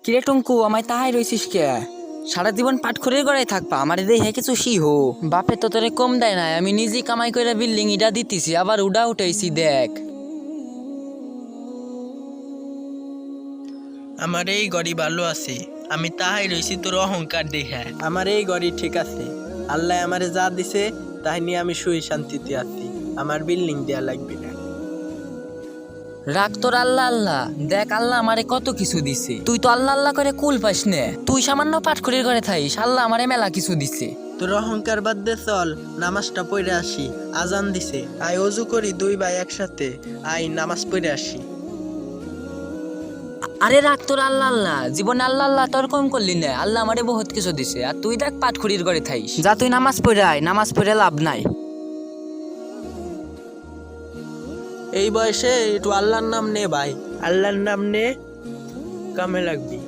কিরে টুঙ্কু, আমায় তাহাই রইছিস কে? সারা জীবন পাটখড়ির গড়াই থাকবা, আমার দেখে কিছু শিহো। বাপে তো তোরে কম দেয় না, আমি নিজে কামাই করে বিল্ডিং ইটা দিতেছি, আবার উডা উঠাইছি দেখ। আমার এই গড়ি ভালো আছে, আমি তাহাই রইছি তোর অহংকার দেখে। আমার এই গড়ি ঠিক আছে, আল্লাহ আমারে যা দিছে তাই নিয়ে আমি সুই শান্তিতে আছি। আমার বিল্ডিং দেয়া লাগবে না। রাখ তোর আল্লাহ আল্লাহ, দেখ আল্লাহ আমারে কত কিছু দিছে। তুই তো আল্লাহ আল্লাহ করে কুল পাস নে, তুই সামান্য পাটখড়ির ঘরে থাইস, আল্লাহ আমারে মেলা কিছু দিছে। তোর অহংকার বাদ দে, চল নামাজটা পড়ে আসি। আজান দিছে, আয় অজু করি দুই ভাই একসাথে, আয় নামাজ পড়ে আসি। আরে রাখ তোর আল্লাহ আল্লাহ, জীবনে আল্লাহ আল্লাহ তোর কম করলি না, আল্লাহ আমারে বহুত কিছু দিছে। আর তুই দেখ পাটখড়ির ঘরে থাইস, যা তুই নামাজ পড়ে আয়, নামাজ পড়ে লাভ নাই। এই বয়সে একটু আল্লাহর নাম নে ভাই, আল্লাহর নাম নে, কামে লাগবি।